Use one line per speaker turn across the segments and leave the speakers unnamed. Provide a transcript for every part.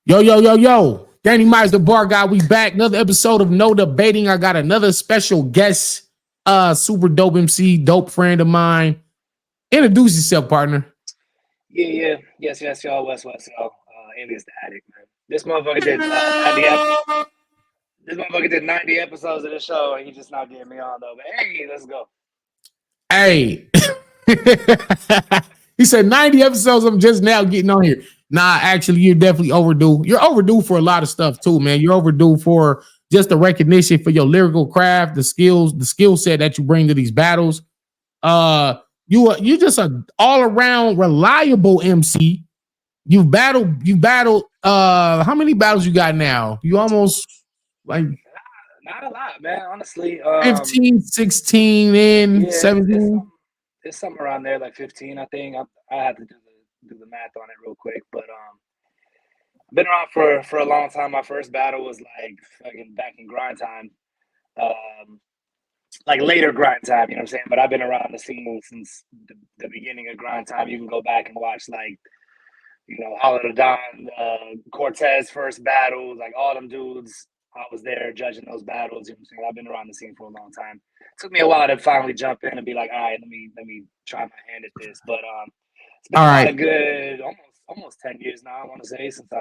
Yo, yo, yo, yo. Danny Myers, the bar guy. We back. Another episode of No Debating. I got another special guest, super dope MC, dope friend of mine. Introduce yourself, partner.
Yeah. Yes, y'all. West, y'all. ALIAS the Addict, man. This motherfucker did 90 this motherfucker did 90 episodes of the show, and he just not getting me on though. But hey, let's go.
Hey. He said 90 episodes. I'm just now getting on here. Nah, actually, you're definitely overdue. You're overdue for a lot of stuff too, man. You're overdue for just the recognition for your lyrical craft, the skills, the skill set that you bring to these battles. You just an all around reliable MC. You battled how many battles you got now? You almost like
Not a lot, man. Honestly,
15, 16 in
yeah,
17.
it's something around there, like 15, I think. I had to do the math on it real quick, but I've been around for a long time. My first battle was like fucking back in grind time, um, like later grind time. You know what I'm saying? But I've been around the scene since the beginning of grind time. You can go back and watch like Hollow the Don, Cortez first battles, like all them dudes. I was there judging those battles. You know what I'm saying? I've been around the scene for a long time. It took me a while to finally jump in and be like, all right, let me try my hand at this. But it's been
All
a lot of
right.
good, almost 10 years now. I want to say since I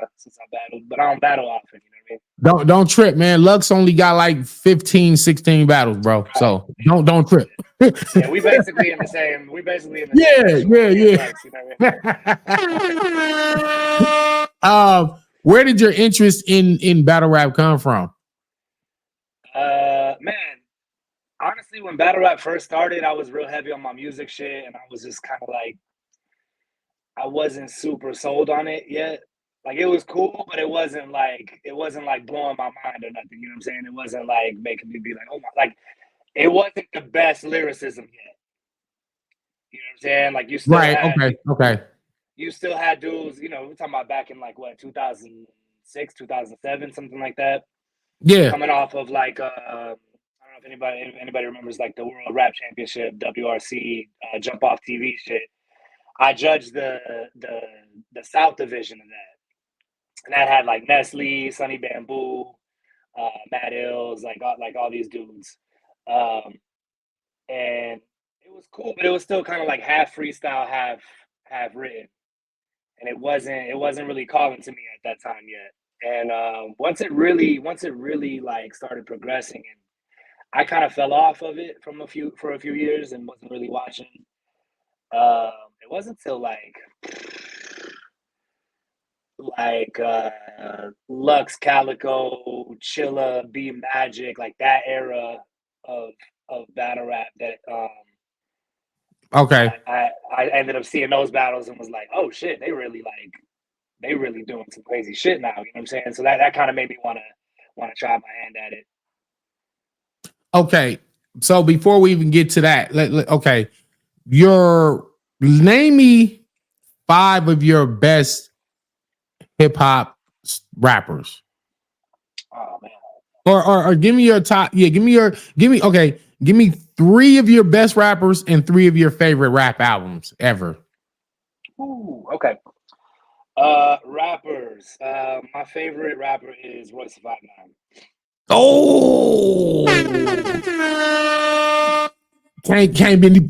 battled, but I don't battle often. You know what I mean?
Don't trip, man. Lux only got like 15, 16 battles, bro.
Right.
So don't trip.
Yeah, we basically in the same. We basically in the
Yeah,
same.
yeah.
Lux, you know what I
mean? Where did your interest in battle rap come from?
Man, honestly, when battle rap first started, I was real heavy on my music shit, and I was just kind of like, I wasn't super sold on it yet. Like it was cool, but it wasn't like blowing my mind or nothing. You know what I'm saying? It wasn't like making me be like, oh my, like it wasn't the best lyricism yet. You know what I'm saying? Like you still
Right.
had
Okay.
You still had dudes. We're talking about back in like what 2006, 2007, something like that.
Yeah.
Coming off of like I don't know if anybody remembers like the World Rap Championship, WRC, Jump Off TV shit. I judged the South division of that, and that had like Nestle, Sonny Bamboo, Matt Ills, like all these dudes, and it was cool, but it was still kind of like half freestyle, half written, and it wasn't really calling to me at that time yet. And once it really like started progressing, and I kind of fell off of it for a few years and wasn't really watching. It wasn't until Lux, Calico, Chilla, B Magic, like that era of battle rap that
okay.
I ended up seeing those battles and was like, oh shit, they really doing some crazy shit now. You know what I'm saying? So that kind of made me want to try my hand at it.
Okay. So before we even get to that, okay, name me 5 of your best hip hop rappers.
Oh man.
Or give me your top. Yeah, give me 3 of your best rappers and 3 of your favorite rap albums ever.
Ooh, okay. Rappers. My favorite rapper is Royce 5'9".
Oh,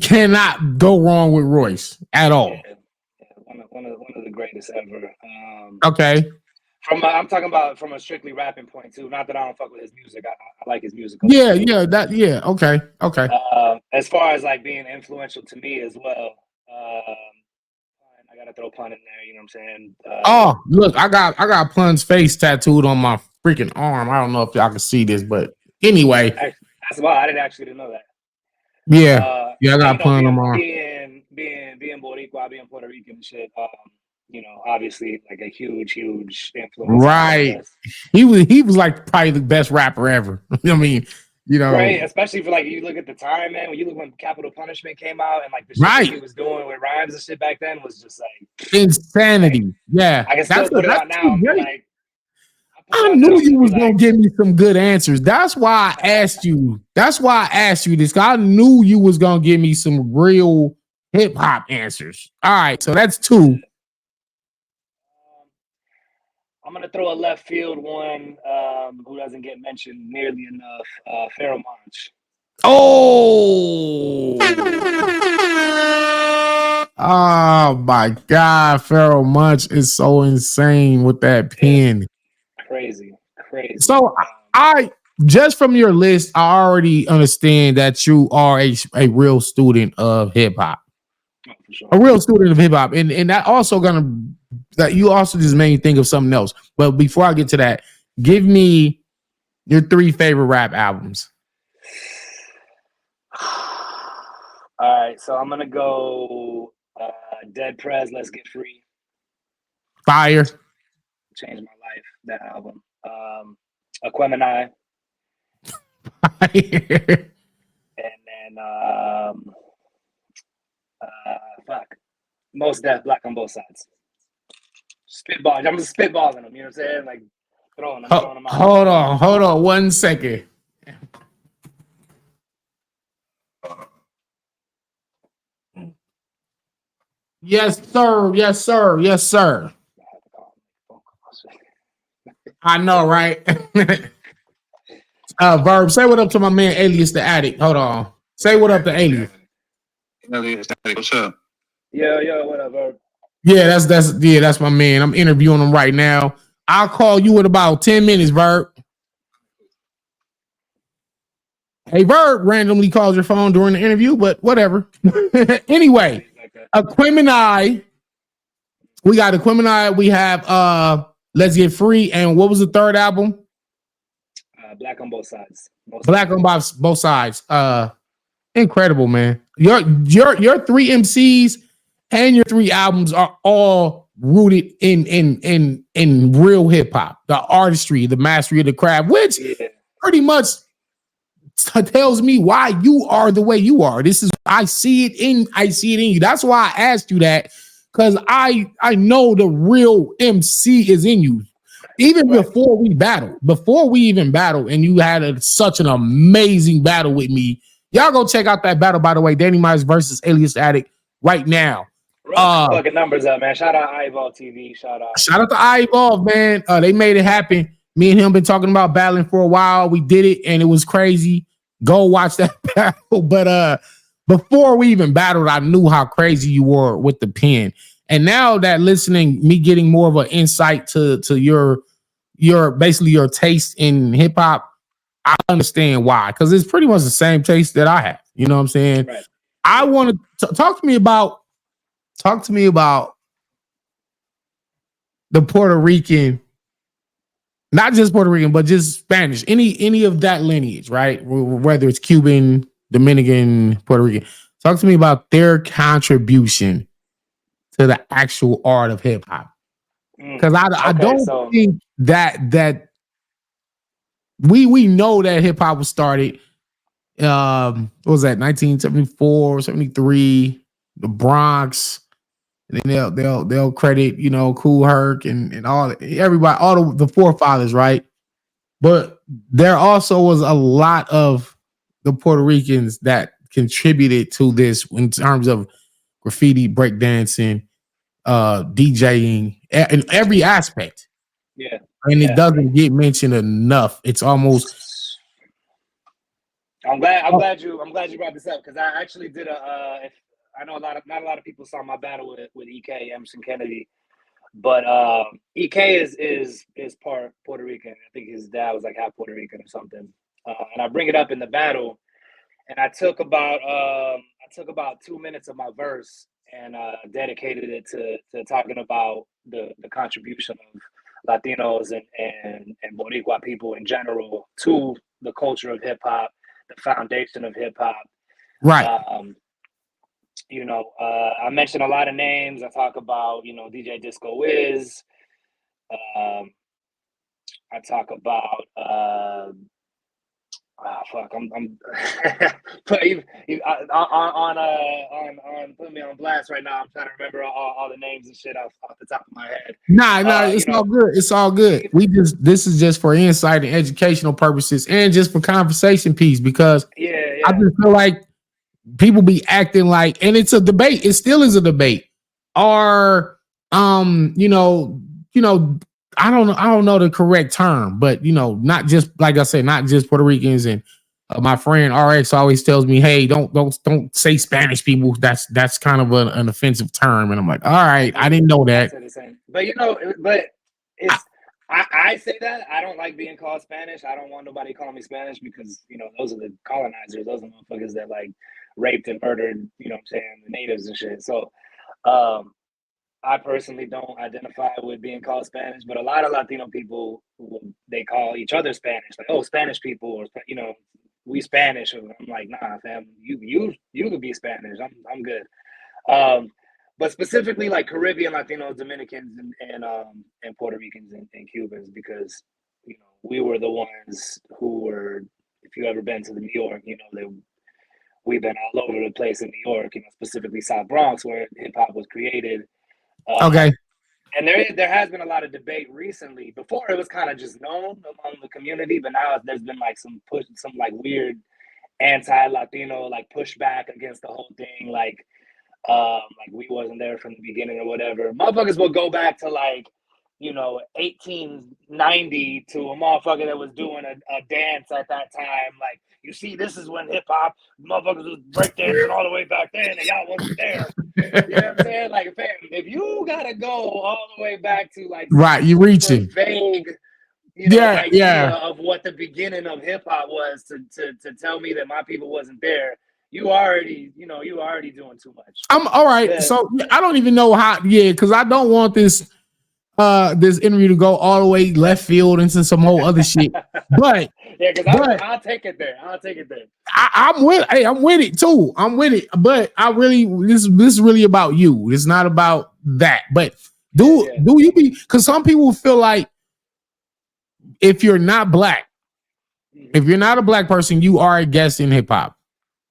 cannot go wrong with Royce at all.
Yeah, one of the greatest ever.
Okay.
I'm talking about from a strictly rapping point too. Not that I don't fuck with his music. I like his music.
Yeah. Okay.
As far as like being influential to me as well. I gotta throw pun in there. You know what I'm saying?
Oh, look, I got Pun's face tattooed on my freaking arm. I don't know if y'all can see this, but anyway,
that's why I didn't actually know that.
Yeah, I got Pun on my arm.
Being Boricua, being Puerto Rican and shit. Obviously like a huge influence.
Right. He was like probably the best rapper ever. I mean,
right, especially for like you look at the time, man. When you look when Capital Punishment came out and like the shit that he was doing with rhymes and shit back then was just like
insanity.
Like,
yeah,
I can still put it on now. Like,
I knew you was gonna give me some good answers. That's why I asked you. That's why I asked you this. I knew you was gonna give me some real hip hop answers. All right, so that's 2.
I'm gonna throw a left field one who doesn't get mentioned nearly enough. Pharaoh Monch.
Oh, oh my God, Pharaoh Munch is so insane with that pen.
Crazy.
So I just from your list, I already understand that you are a real student of hip hop.
For sure.
A real student of hip hop, and that also that you also just made me think of something else. But before I get to that, give me your 3 favorite rap albums.
All right, so I'm gonna go Dead Prez, Let's Get Free.
Fire.
Changed my life, that album. Aquemini.
Fire.
And then fuck. Most Def, Black on Both Sides. Spitball. I'm just spitballing them, you know what I'm saying? Like throwing them out.
Hold on 1 second. Yes, sir. I know, right? Verb, say what up to my man Alias the Addict. Hold on. Say what up to Alias.
Alias the Addict, what's up?
Yo, what up, Verb?
Yeah, that's my man. I'm interviewing him right now. I'll call you in about 10 minutes, Verb. Hey, Verb randomly calls your phone during the interview, but whatever. Anyway, Aquemini. We got Aquemini. We have Let's Get Free. And what was the third album?
Black on Both Sides.
Black on both sides. Incredible, man. Your 3 MCs and your 3 albums are all rooted in real hip hop, the artistry, the mastery of the craft, which pretty much tells me why you are the way you are. This is I see it in you. That's why I asked you that, because I know the real MC is in you. Even before we even battled, and you had such an amazing battle with me. Y'all go check out that battle, by the way. Danny Myers versus Alias the Addict right now.
Fucking numbers up, man. Shout out Eyeball TV. Shout out
to Eyeball, man. They made it happen. Me and him been talking about battling for a while. We did it, and it was crazy. Go watch that battle. But before we even battled, I knew how crazy you were with the pen. And now that listening, me getting more of an insight to your basically your taste in hip hop, I understand why. Because it's pretty much the same taste that I have. You know what I'm saying?
Right.
I want to talk to me about the Puerto Rican, not just Puerto Rican, but just Spanish, any of that lineage, right? Whether it's Cuban, Dominican, Puerto Rican. Talk to me about their contribution to the actual art of hip hop. Because I don't think that we know that hip hop was started. What was that? 1974, 73, the Bronx. And then they'll credit, Kool Herc and all everybody, all the forefathers, right? But there also was a lot of the Puerto Ricans that contributed to this in terms of graffiti, breakdancing, DJing, in every aspect.
Yeah.
And it doesn't get mentioned enough. It's almost.
I'm glad you brought this up, because I actually did I know not a lot of people saw my battle with EK Emerson Kennedy, but EK is part Puerto Rican. I think his dad was like half Puerto Rican or something. And I bring it up in the battle, and I took about 2 minutes of my verse and dedicated it to talking about the contribution of Latinos and Boricua people in general to the culture of hip hop, the foundation of hip hop.
Right.
I mentioned a lot of names. I talk about, DJ Disco Wiz. I talk about I'm on putting me on blast right now. I'm trying to remember all the names and shit off the top of my head.
It's all good. It's all good. This is just for insight and educational purposes, and just for conversation piece, because I just feel like people be acting like, and it's a debate. It still is a debate. Are I don't know the correct term, but you know, not just like I said, not just Puerto Ricans and my friend RX always tells me, "Hey, don't say Spanish people. That's kind of an offensive term." And I'm like, "All right, I didn't know that."
Say the same. But you know, but it's I say that I don't like being called Spanish. I don't want nobody calling me Spanish because you know those are the colonizers. Those are motherfuckers that like raped and murdered. You know what I'm saying, the natives and shit. So I personally don't identify with being called Spanish, but a lot of Latino people they call each other Spanish, like oh Spanish people, or you know we Spanish. I'm like nah, fam, you could be Spanish. I'm good. But specifically like Caribbean Latinos, Dominicans, and Puerto Ricans and Cubans, because you know we were the ones who were. If you ever been to New York, you know we've been all over the place in New York, you know, specifically South Bronx, where hip hop was created.
Okay.
And there has been a lot of debate recently. Before it was kind of just known among the community, but now there's been like some like weird anti-Latino like pushback against the whole thing, like we wasn't there from the beginning or whatever. Motherfuckers will go back to like, you know, 1890 to a motherfucker that was doing a dance at that time. Like, you see, this is when hip hop motherfuckers was breakdancing all the way back then, and y'all wasn't there. You know what I'm saying? Like, fam, if you gotta go all the way back to like
right, you reaching
vague, you know, idea of what the beginning of hip hop was to tell me that my people wasn't there. You already doing too much.
I'm all right. Yeah. So I don't even know how. Yeah, because I don't want this interview to go all the way left field into some whole other shit. But
yeah, because I'll take it there.
I'm with it too. I'm with it. But I really this is really about you. It's not about that. But do you be, because some people feel like if you're not black, if you're not a black person, you are a guest in hip hop.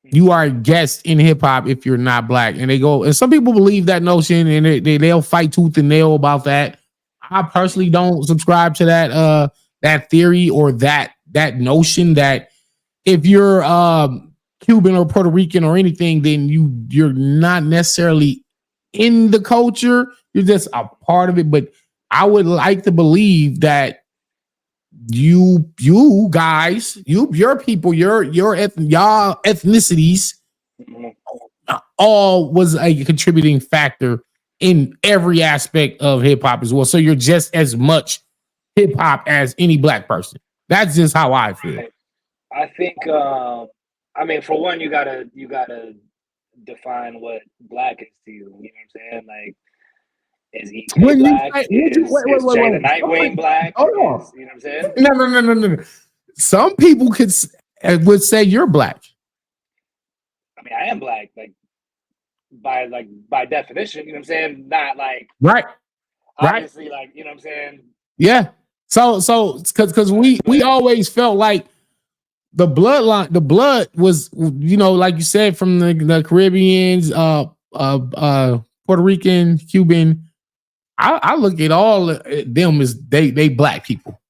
You are a guest in hip hop if you're not black. And they go, and some people believe that notion and they'll fight tooth and nail about that. I personally don't subscribe to that theory or that notion that if you're Cuban or Puerto Rican or anything, then you're not necessarily in the culture. You're just a part of it. But I would like to believe that you guys, your people, y'all ethnicities, all was a contributing factor in every aspect of hip hop as well. So you're just as much hip hop as any black person. That's just how I feel.
I think. I mean, for one, you gotta define what black is to you. You know what I'm saying? Like, is EK black? Is Jay the Nightwing black?
Oh,
you know what I'm saying?
No. Some people would say you're black.
I mean, I am black, by definition. You know what I'm saying? Not like obviously, like, you know what I'm saying?
Yeah. So because we always felt like the blood was, you know, like you said, from the Caribbeans, Puerto Rican, Cuban. I look at all them as they black people.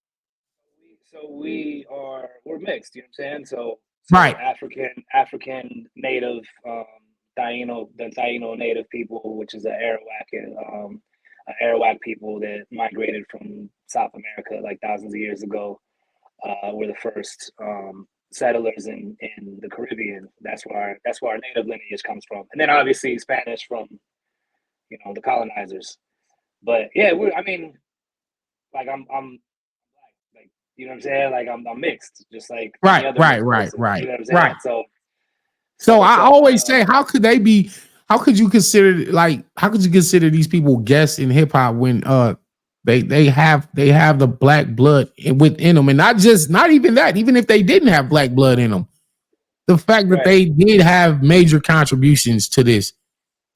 So we're mixed, you know what I'm saying? So
right.
African native, the Taino native people, which is an Arawak people that migrated from South America like thousands of years ago, were the first settlers in the Caribbean. That's where our native lineage comes from, and then obviously Spanish from, you know, the colonizers. But yeah, I'm like, you know what I'm saying? Like I'm mixed, just like
right.
You know what I'm saying?
Right. So I always say, how could you consider these people guests in hip hop when they have the black blood within them, and not even that, even if they didn't have black blood in them, the fact that they did have major contributions to this,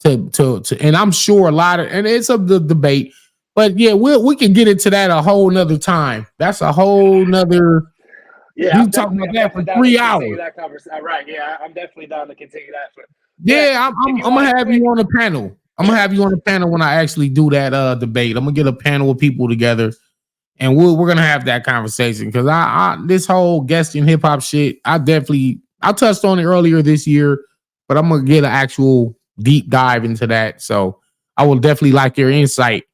to and I'm sure a lot of, and it's a debate, but yeah, we can get into that a whole nother time. That's a whole nother.
Yeah,
we talking about that for 3 hours.
That conversation, right? Yeah, I'm definitely down to continue that.
I'm gonna have you on the panel. I'm gonna have you on the panel when I actually do that debate. I'm gonna get a panel of people together, and we're gonna have that conversation, because I this whole guest in hip hop shit, I touched on it earlier this year, but I'm gonna get an actual deep dive into that. So I will definitely like your insight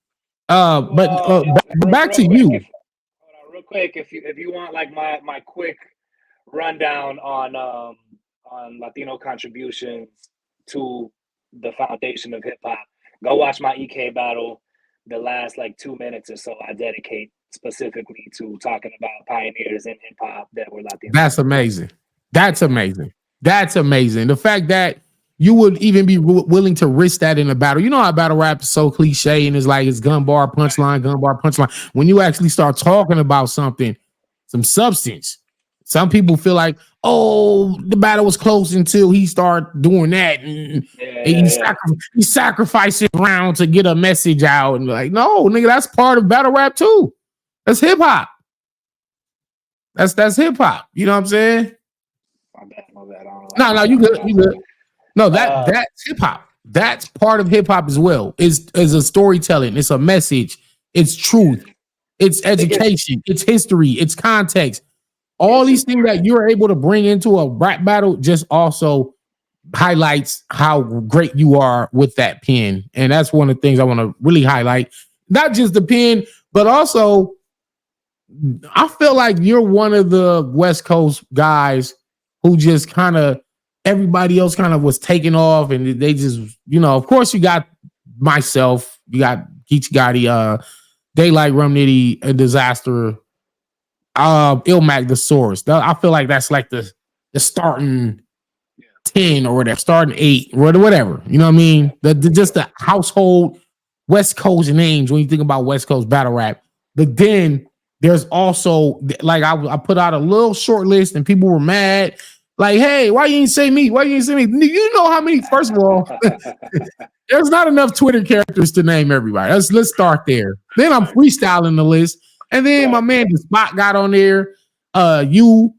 Back to you.
Real quick, if you want like my quick rundown on Latino contributions to the foundation of hip hop, go watch my EK battle. The last like 2 minutes or so, I dedicate specifically to talking about pioneers in hip hop that were Latino.
That's amazing. That's amazing. That's amazing. The fact that you would even be willing to risk that in a battle. You know how battle rap is so cliche and it's like it's gun bar, punchline. When you actually start talking about something, some substance, some people feel like, oh, the battle was close until he started doing that. And he sacrificed his round to get a message out. And like, no, nigga, that's part of battle rap too. That's hip hop. That's hip hop. You know what I'm saying?
My bad.
No, you good. No, that's hip hop. That's part of hip hop as well. Is a storytelling. It's a message. It's truth. It's education. It's history. It's context. All these things that you're able to bring into a rap battle just also highlights how great you are with that pen. And that's one of the things I want to really highlight. Not just the pen, but also I feel like you're one of the West Coast guys who just kind of everybody else kind of was taking off and they just, of course you got myself, you got Geechee Gotti, Daylight, Rum Nitty, a Disaster, Ilmac, the Source. I feel like that's like the starting 10 or whatever, starting 8 or whatever. You know what I mean? Just the household West Coast names when you think about West Coast battle rap. But then there's also like I put out a little short list and people were mad. Like, hey, why you ain't say me? Why you ain't say me? You know how many? First of all, there's not enough Twitter characters to name everybody. Let's start there. Then I'm freestyling the list, and then my man the Spot got on there. The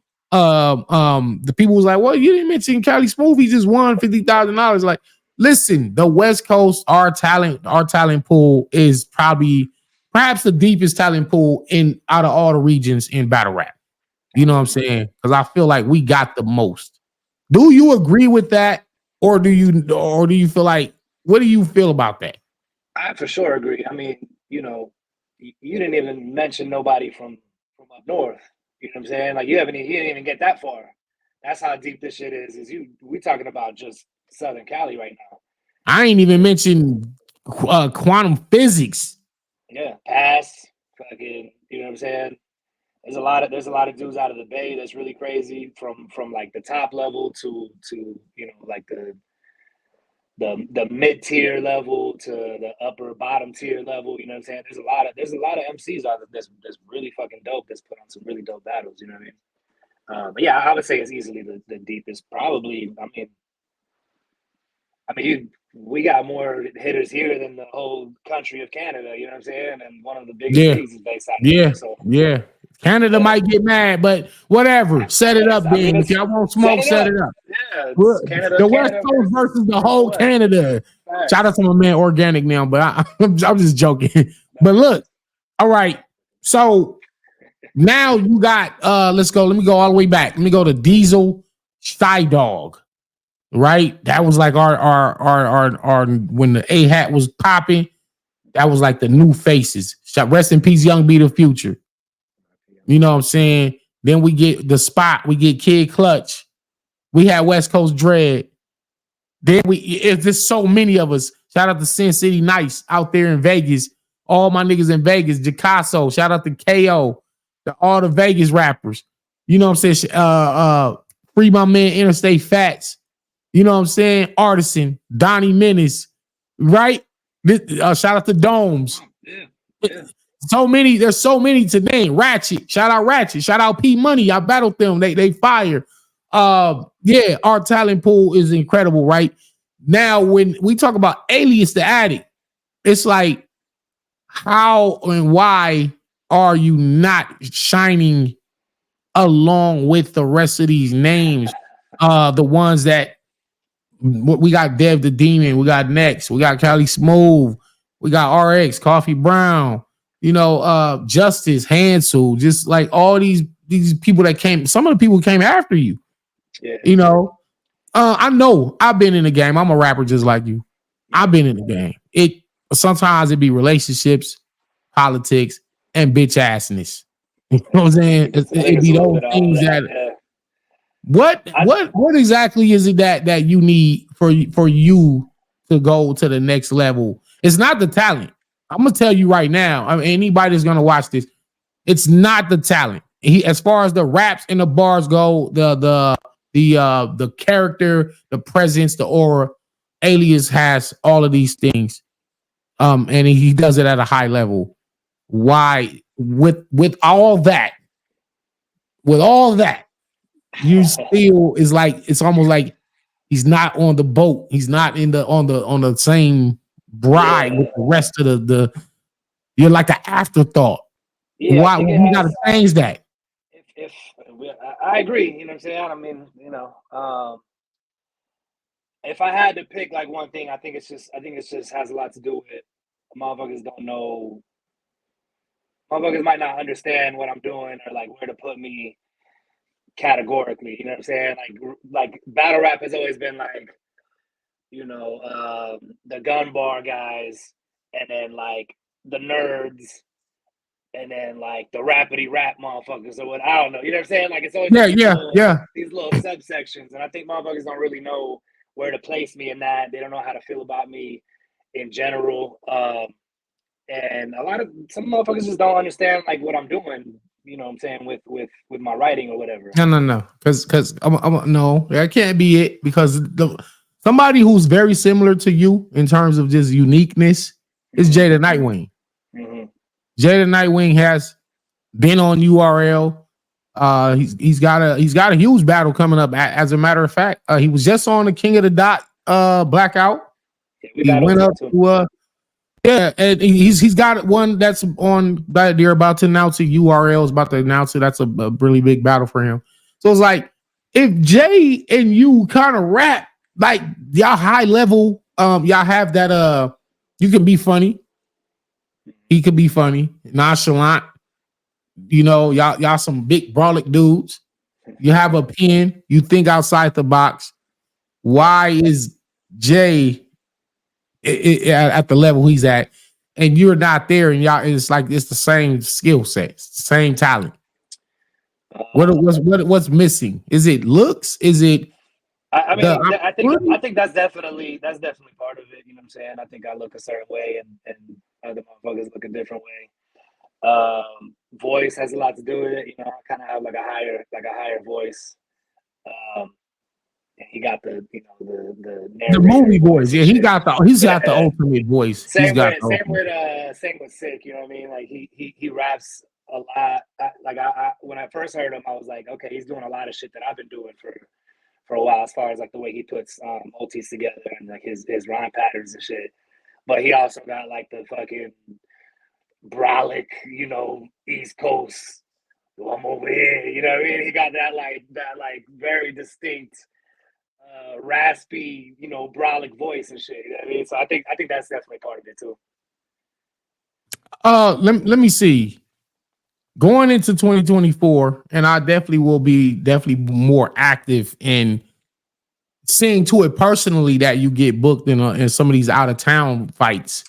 people was like, well, you didn't mention Cali Smooth. He just won $50,000. Like, listen, the West Coast, our talent pool is perhaps the deepest talent pool out of all the regions in battle rap. You know what I'm saying? Because I feel like we got the most. Do you agree with that, or do you feel like? What do you feel about that?
I for sure agree. I mean, you didn't even mention nobody from up north. You know what I'm saying? Like you didn't even get that far. That's how deep this shit is. We talking about just Southern Cali right now.
I ain't even mentioned quantum physics.
Yeah, pass, fucking. You know what I'm saying? There's a lot of dudes out of the Bay that's really crazy from like the top level to like the mid tier level to the upper bottom tier level. You know what I'm saying? There's a lot of MCs out there that's really fucking dope. That's put on some really dope battles. You know what I mean? But yeah, I would say it's easily the deepest. Probably. I mean, we got more hitters here than the whole country of Canada. You know what I'm saying? And one of the biggest leagues is based out here. So
yeah. Canada might get mad, but whatever. Set it up, then. If y'all want smoke, set it up.
Yeah,
the West Coast versus the whole Canada. Right. Shout out to my man Organic now, but I'm just joking. But look, all right. So now you got let's go. Let me go all the way back. Let me go to Diesel Shy Dog. Right? That was like our when the A hat was popping, that was like the new faces. Rest in peace, Young B the Future. You know what I'm saying? Then we get the Spot, we get Kid Clutch, we had West Coast Dread. Then there's so many of us. Shout out to Sin City Nice out there in Vegas. All my niggas in Vegas, Jacasso, shout out to KO, all the Vegas rappers. You know what I'm saying? Free my man Interstate Fats. You know what I'm saying? Artisan, Donnie Menace, right? Shout out to Domes. Yeah. There's so many to name. Ratchet, shout out P Money. I battled them. They fire. Yeah, our talent pool is incredible, right? Now, when we talk about Alias the Addict, it's like, how and why are you not shining along with the rest of these names? The ones that we got Dev the Demon, we got Next, we got Cali Smooth, we got RX, Coffee Brown, Justice, Hansel, just like all these people that came, some of the people came after you. Yeah. I know I've been in the game. I'm a rapper just like you. I've been in the game. Sometimes it be relationships, politics, and bitch assness. You know what I'm saying? It'd be those things that. What exactly is it that you need for you to go to the next level? It's not the talent. I'm gonna tell you right now. I mean, anybody that's gonna watch this, it's not the talent. As far as the raps and the bars go, the character, the presence, the aura, Alias has all of these things. And he does it at a high level. Why, with all that, you still is like, it's almost like he's not on the boat. He's not on the same bride with the rest of the you're like an afterthought. Why we gotta change that?
If I agree, you know what I'm saying? I mean, if I had to pick like one thing, I think it's just has a lot to do with motherfuckers don't know. Motherfuckers might not understand what I'm doing or like where to put me categorically. You know what I'm saying? Like battle rap has always been like, the gun bar guys, and then like the nerds, and then like the rapidy rap motherfuckers or what, I don't know. You know what I'm saying? Like it's always these little subsections, and I think motherfuckers don't really know where to place me in that. They don't know how to feel about me in general. And some motherfuckers just don't understand like what I'm doing, you know what I'm saying, with my writing or whatever.
No. Because no, that can't be it. Because somebody who's very similar to you in terms of just uniqueness is Jay the Nightwing.
Mm-hmm.
Jay the Nightwing has been on URL. He's got a huge battle coming up. As a matter of fact, he was just on the King of the Dot Blackout.
Yeah,
he went up to and he's got one that's on that they're about to announce it. URL is about to announce it. That's a really big battle for him. So it's like if Jay and you kind of rap like y'all high level, y'all have that you can be funny. He could be funny, nonchalant. Y'all some big brolic dudes. You have a pen. You think outside the box. Why is Jay at the level he's at, and you're not there? And y'all, it's like it's the same skill set, same talent. What's missing? Is it looks? Is it?
I think that's definitely part of it. You know what I'm saying? I think I look a certain way, and other motherfuckers look a different way. Voice has a lot to do with it. I kind of have like a higher voice. And he got the
movie voice. Yeah, he's got the ultimate voice.
Same with SIKH. You know what I mean? Like he raps a lot. When I first heard him, I was like, okay, he's doing a lot of shit that I've been doing for a while, as far as like the way he puts multis together and like his rhyme patterns and shit. But he also got like the fucking brolic, East Coast. I'm over here, you know what I mean? He got that very distinct, raspy, brolic voice and shit. You know what I mean? So I think that's definitely part of it too.
Let me see. Going into 2024, and I definitely will be more active in seeing to it personally that you get booked in some of these out of town fights.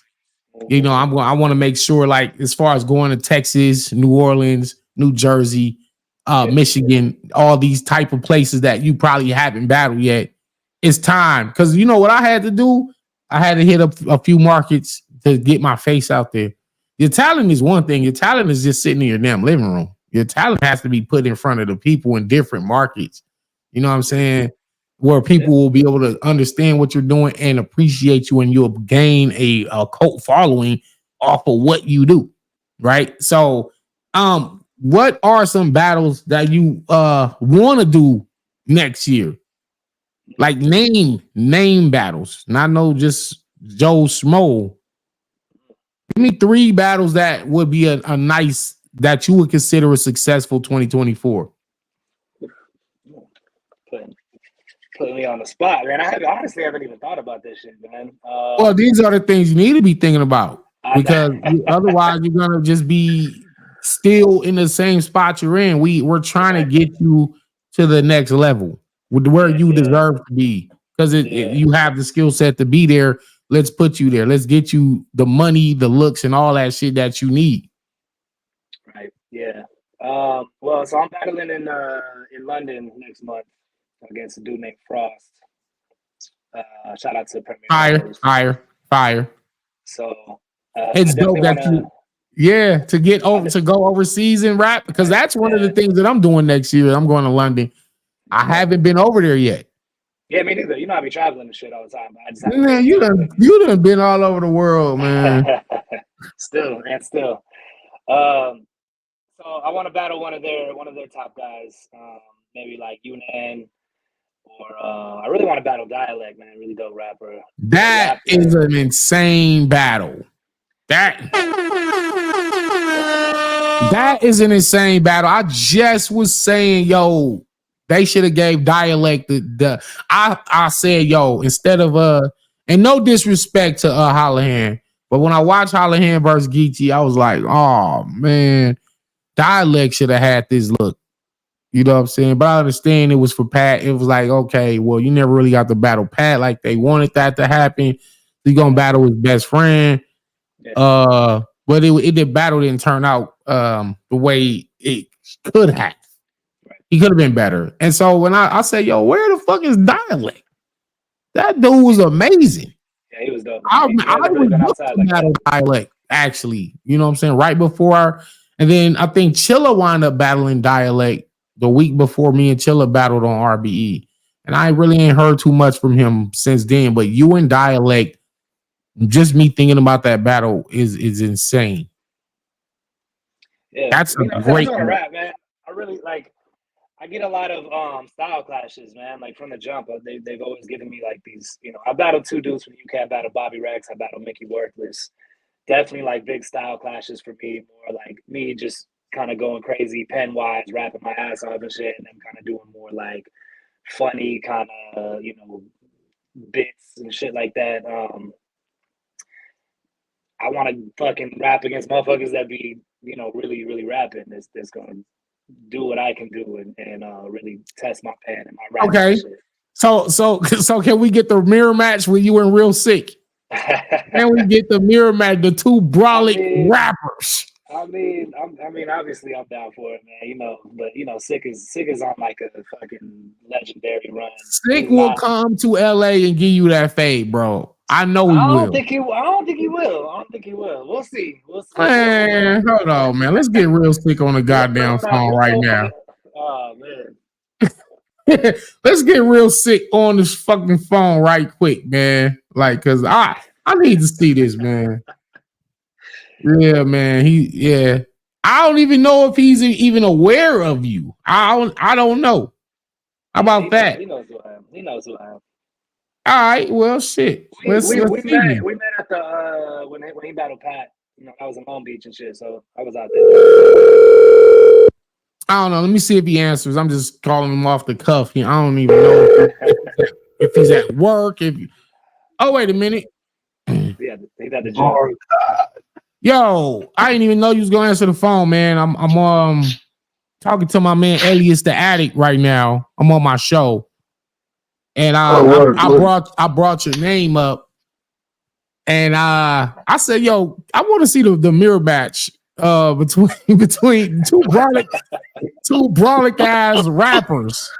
Mm-hmm. I want to make sure, like as far as going to Texas, New Orleans, New Jersey, Michigan, all these type of places that you probably haven't battled yet. It's time, because what I had to do? I had to hit up a few markets to get my face out there. Your talent is one thing. Your talent is just sitting in your damn living room. Your talent has to be put in front of the people in different markets. You know what I'm saying? Where people will be able to understand what you're doing and appreciate you, and you'll gain a cult following off of what you do. Right? So, what are some battles that you want to do next year? Like name battles, not just Joe Schmo. Give me 3 battles that would be a nice, that you would consider a successful 2024.
Putting me on the spot, man. I honestly haven't even thought about this shit, man.
Well, these are the things you need to be thinking about, because otherwise you're gonna just be still in the same spot you're in. We're trying to get you to the next level, where you deserve to be, because you have the skill set to be there. let's put you there. Let's get you the money, the looks, and all that shit that you need.
Right. Yeah. Well, so I'm battling in London next month against a dude named Frost. Shout out to Premier.
Fire.
So
It's
I
dope
definitely
that
want
you, yeah, to get over to go overseas and rap, because that's one of the things that I'm doing next year. I'm going to London. I haven't been over there yet.
Yeah, me neither. You know, I be traveling and shit all the time. But I just
Man, you done been all over the world, man.
still. So I want to battle one of their top guys, maybe like Yunan, or I really want to battle Dialect, man. Really dope rapper.
That is an insane battle. That is an insane battle. I just was saying, yo, they should have gave Dialect I said, yo, instead of and no disrespect to Hollahan, but when I watched Hollahan versus Geechee, I was like, oh man, Dialect should have had this look. You know what I'm saying? But I understand it was for Pat. It was like, okay, well, you never really got to battle Pat like they wanted that to happen. You're gonna battle his best friend. Yeah. But the battle didn't turn out the way it could have. Right. He could have been better. And so when I say, yo, where the fuck is Dialect? That dude was amazing.
Yeah, he was dope.
I really battle Dialect, actually. You know what I'm saying? Right before, and then I think Chilla wound up battling Dialect the week before me and Chilla battled on RBE. And I really ain't heard too much from him since then. But you and Dialect, just me thinking about that battle is insane.
Yeah,
that's a great
rap, man. I really like. I get a lot of style clashes, man. Like from the jump, they've always given me like these. You know, I battled two dudes from UK. I battled Bobby Rex. I battled Mickey Worthless. Definitely like big style clashes for me. More like me just kind of going crazy pen wise, rapping my ass off and shit, and then kind of doing more like funny kind of bits and shit like that. I want to fucking rap against motherfuckers that be, really, really rapping. That's going to do what I can do and really test my pen and my rap.
Okay. So can we get the mirror match with you and Real Sikh? Can we get the mirror match, the two brolic rappers?
I mean, obviously I'm down for it, man. But Sikh is on like a fucking legendary run.
Sikh will come to LA and give you that fade, bro. I know he will.
I don't think he will. We'll see.
Man, hold on, man. Let's get Real Sikh on the goddamn phone right now.
Oh man.
Let's get Real Sikh on this fucking phone right quick, man. Like, cause I need to see this, man. Yeah, man. I don't even know if he's even aware of you. I don't know. How about that?
He knows who I am.
All right, well, shit.
We met at the when he battled Pat. I was in Long Beach and shit, so I was out there.
I don't know. Let me see if he answers. I'm just calling him off the cuff. I don't even know if he's at work. Oh, wait a minute.
Yeah, he's at the job.
Yo, I didn't even know you was gonna answer the phone, man. I'm talking to my man ALIAS the Addikt right now. I'm on my show. And I brought your name up, and I said, "Yo, I want to see the mirror match between two brolic ass rappers."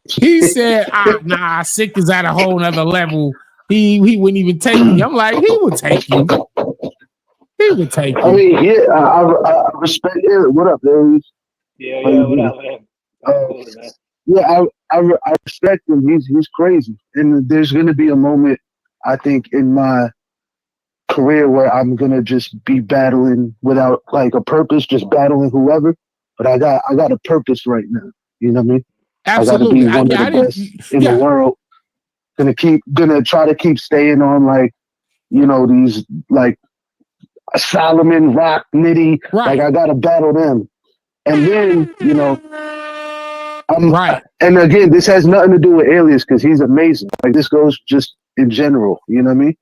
He said, "Nah, Sikh is at a whole nother level. He wouldn't even take me." I'm like, he would take you. He would take you.
I mean, yeah, I respect it. What up, Aries?
Yeah, what up, man?
Yeah, I respect him. He's crazy, and there's gonna be a moment, I think, in my career where I'm gonna just be battling without like a purpose, just battling whoever. But I got a purpose right now. You know what I mean?
Absolutely.
I gotta be one of the best in the world. Gonna try to keep staying on like, these like Solomon, Rock, Nitty.
Right.
Like I gotta battle them, and then I'm right. And again, this has nothing to do with ALIAS because he's amazing. Like this goes just in general, you know what I mean?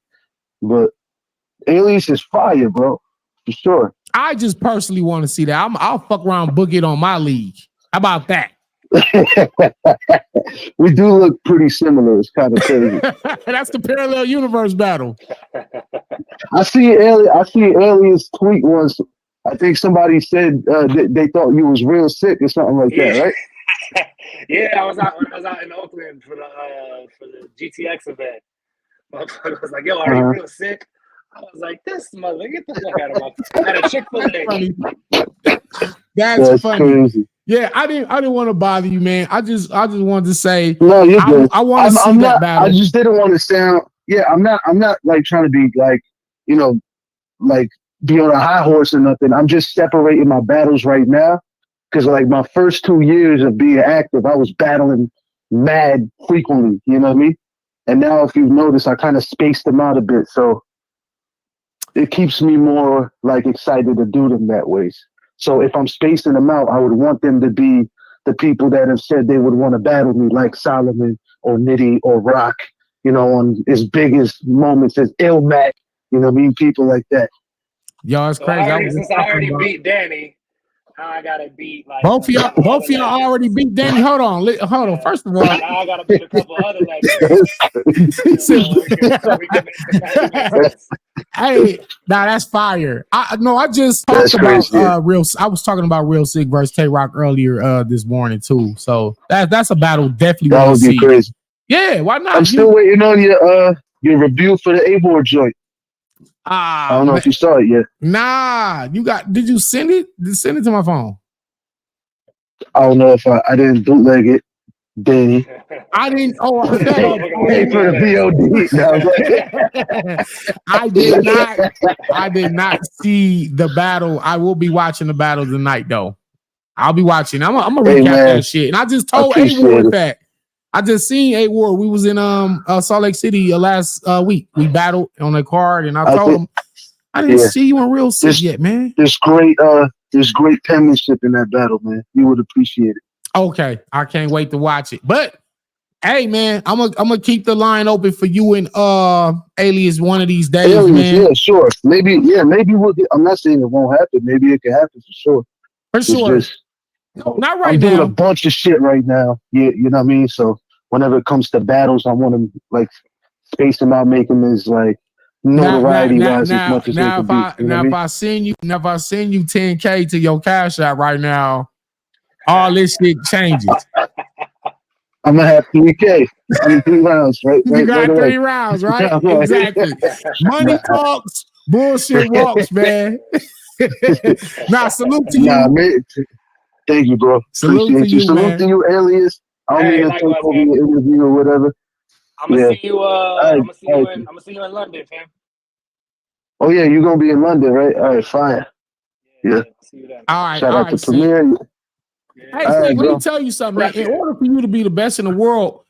But ALIAS is fire, bro, for sure.
I just personally want to see that. I'll fuck around, book it on my league. How about that?
We do look pretty similar. It's kind of crazy.
That's the parallel universe battle.
I see Alias tweet once. I think somebody said they thought you was real sick or something like that, right?
Yeah, I was out in Oakland for the GTX event. Motherfucker was like, "Yo, are you real sick?" I was like, "This mother, get the fuck out of my." I had a Chick-fil-A.
That's funny.
Crazy.
Yeah, I didn't want to bother you, man. I just wanted to say,
no, you're good.
I want to see
I'm
that
not,
battle.
I just didn't want to sound. Yeah, I'm not like trying to be like, you know, like be on a high horse or nothing. I'm just separating my battles right now because like my first 2 years of being active, I was battling mad frequently. You know what I mean? And now, if you've noticed, I kind of spaced them out a bit, so it keeps me more like excited to do them that way. So if I'm spacing them out, I would want them to be the people that have said they would want to battle me, like Solomon or Nitty or Rock, you know, on as big as moments as Ilmac, you know what I mean? People like that.
Yo, it's
So
crazy.
since I already beat Danny, now I gotta beat like
both of y'all already beat Danny. Hold on. First of all,
now I gotta beat a couple other legends. So we can make the match.
Hey, nah, that's fire. I just talked
That's
about
crazy.
I was talking about Real Sick versus K Rock earlier this morning too. So that's a battle definitely
That
want
would
to
be
see.
crazy.
Yeah, why not?
I'm still waiting on your review for the A-board joint. I don't know if you saw it yet.
Nah, did you send it? Send it to my phone.
I don't know if I didn't bootleg it, Danny.
I didn't. Oh, I
Pay for the VOD.
I did not see the battle. I will be watching the battle tonight, though. I'll be watching. I'm gonna recap that shit. And I just told A Ward that. I just seen A Ward. We was in Salt Lake City last week. We battled on the card, and I told him I didn't see you in Real Sick yet, man.
There's great penmanship in that battle, man. You would appreciate it.
Okay, I can't wait to watch it. But hey, man, I'm gonna keep the line open for you and Alias one of these days, man.
Yeah, sure. Maybe we'll get. I'm not saying it won't happen. Maybe it can happen for sure.
For sure. No, not right
I'm
now.
doing a bunch of shit right now. Yeah, you know what I mean? So whenever it comes to battles, I want to like space them out, make them as like notoriety wise as much as they can be.
If I send you 10K to your cash out right now, all this shit changes.
I'm gonna have 3K. I mean 3 rounds, right?
You got 3 rounds, right? Exactly. Money talks, bullshit walks, man. Nah, salute to you.
Man, thank you, bro.
Salute to you,
Salute
man.
to you, Alias. I don't mean to take over your interview or whatever.
I'm gonna see you. I'm gonna see you in London, fam.
Oh yeah, you're gonna be in London, right? All right, fine. Yeah.
See you then.
All right.
Shout out to Premier.
Hey, let me tell you something, man. In order for you to be the best in the world,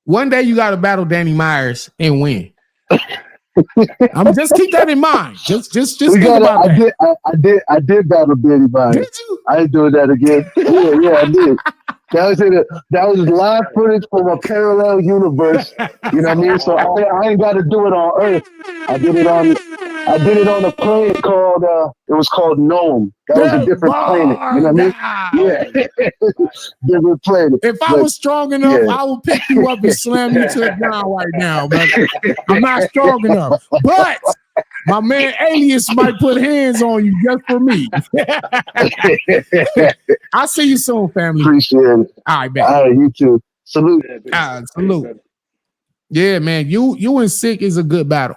one day you got to battle Danny Myers and win. I'm just keep that in mind. Just think about that.
I did battle Danny Myers.
Did you?
I ain't doing that again. Yeah, I did. That was live footage from a parallel universe. You know what I mean? So I ain't got to do it on Earth. I did it on a planet called it was called Nome. That was a different planet. You know what I mean? Yeah. Different planet.
If I was strong enough, I would pick you up and slam you to the ground right now, but I'm not strong enough. But my man Alias might put hands on you just for me. I'll see you soon, family.
Appreciate it.
All right, man.
All right, you too. Salute.
Salute. Yeah, man. You and Sikh is a good battle.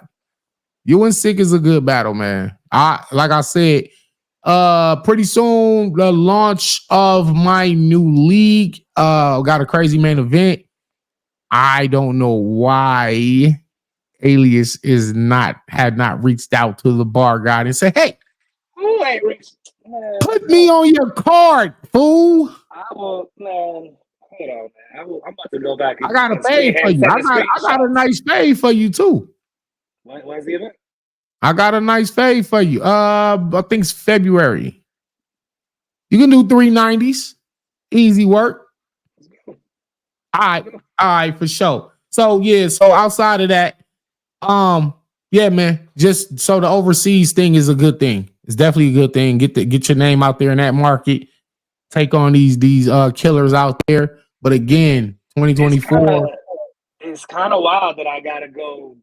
You and Sikh is a good battle, man. Like I said, pretty soon the launch of my new league. Got a crazy main event. I don't know why Alias had not reached out to the bar guy and say, "Hey,
who ain't reached?
Put me on your card, fool."
I will, man. Hold on, man. I'm about to go back.
I got a fade for you. I got a nice fade for you too.
When's the event?
I got a nice fade for you. I think it's February. You can do 390s. Easy work. All right, for sure. So yeah, so outside of that, yeah, man, just so the overseas thing is a good thing. It's definitely a good thing. Get your name out there in that market. take on these killers out there. But again, 2024.
It's kind of wild that I gotta go.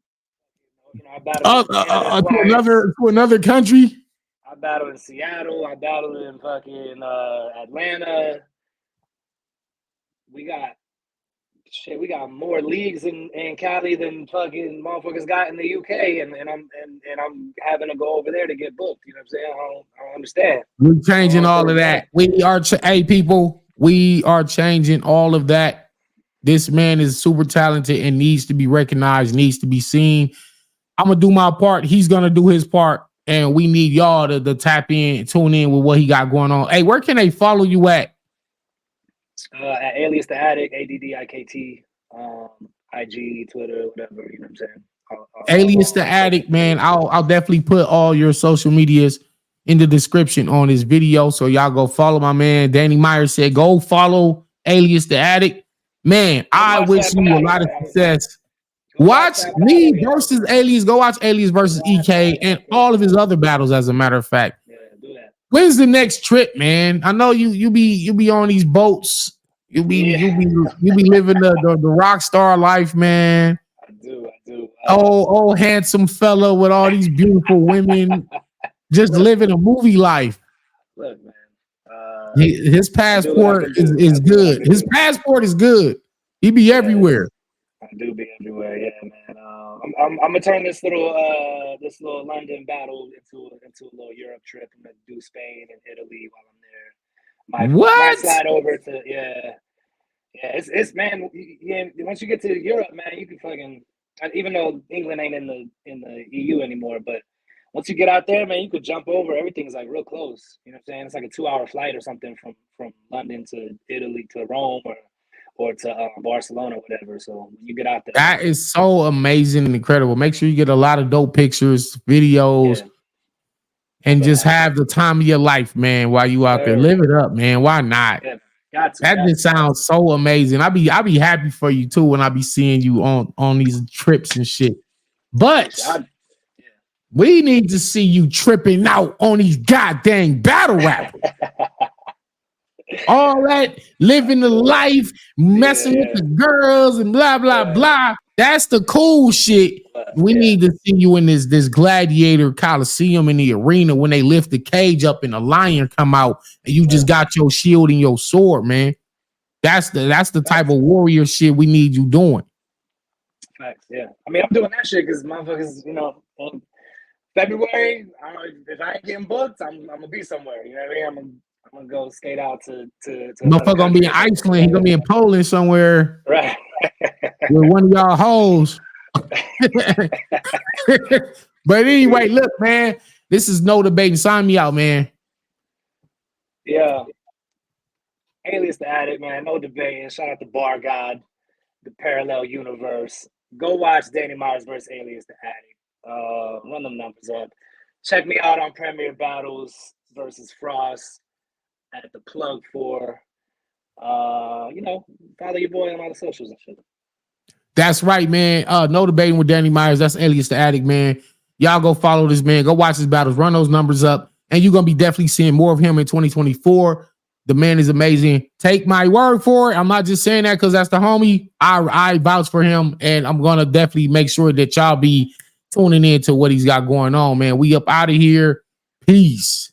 You know, I battled in Canada
to another country.
I battled in Seattle. I battled in fucking Atlanta. We got more leagues in Cali than fucking motherfuckers got in the UK, and I'm having to go over there to get booked. You know what I'm saying? I don't understand.
We're changing all of that. We are, hey people, we are changing all of that. This man is super talented and needs to be recognized, needs to be seen. I'm gonna do my part. He's gonna do his part, and we need y'all to tap in, tune in with what he got going on. Hey, where can they follow you at?
At Alias the Addict, ADDIKT, IG, Twitter, whatever. You know what I'm saying?
Alias the Addict, man. I'll definitely put all your social medias in the description on this video, so y'all go follow my man. Danny Myers said, go follow Alias the Addict. Man, I wish you a lot of success. Watch me versus Alias. Go watch Alias versus EK and all of his other battles. As a matter of fact,
yeah, do that.
When's the next trip, man? I know you be on these boats. You be living the rock star life, man.
I do.
Old handsome fella with all these beautiful women, just living a movie life.
Look, man.
His passport is good. His passport is good. He be everywhere.
I do be everywhere, yeah, man. I'm gonna turn this little London battle into a little Europe trip. I'm gonna do Spain and Italy while I'm there. Might slide over to it's man. Yeah, once you get to Europe, man, you can fucking, even though England ain't in the EU anymore, but once you get out there, man, you could jump over. Everything's like real close. You know what I'm saying? It's like a 2-hour flight or something from London to Italy to Rome or to Barcelona, whatever. So when you get out there,
that is so amazing and incredible. Make sure you get a lot of dope pictures, videos, and just have the time of your life, man, while you out there. Live it up, man. Why not?
Yeah,
that just sounds so amazing. I be happy for you too when I be seeing you on these trips and shit. But we need to see you tripping out on these goddamn battle rappers. All that living the life, messing with the girls and blah blah blah. That's the cool shit. We need to see you in this gladiator coliseum in the arena when they lift the cage up and the lion come out and you just got your shield and your sword, man. That's the type of warrior shit we need you doing.
Facts, yeah. I mean, I'm doing that shit because motherfuckers, you know, February. If I ain't getting booked, I'm gonna be somewhere. You know what I mean? I'm gonna go skate out to
motherfucker gonna be in Iceland. He's gonna be in Poland somewhere.
Right.
With one of y'all hoes. But anyway, look, man, this is no debating. Sign me out, man.
Yeah. Alias the Addict, man. No debating. Shout out to Bar God, the parallel universe. Go watch Danny Myers versus Alias the Addict. Run them numbers up. Check me out on Premier Battles versus Frost at the Plug 4. You know, follow your boy on all the socials and shit.
That's right, man. No debating with Danny Myers. That's Alias the Addict, man. Y'all go follow this man. Go watch his battles. Run those numbers up. And you're going to be definitely seeing more of him in 2024. The man is amazing. Take my word for it. I'm not just saying that because that's the homie. I vouch for him. And I'm going to definitely make sure that y'all be tuning in to what he's got going on, man. We up out of here. Peace.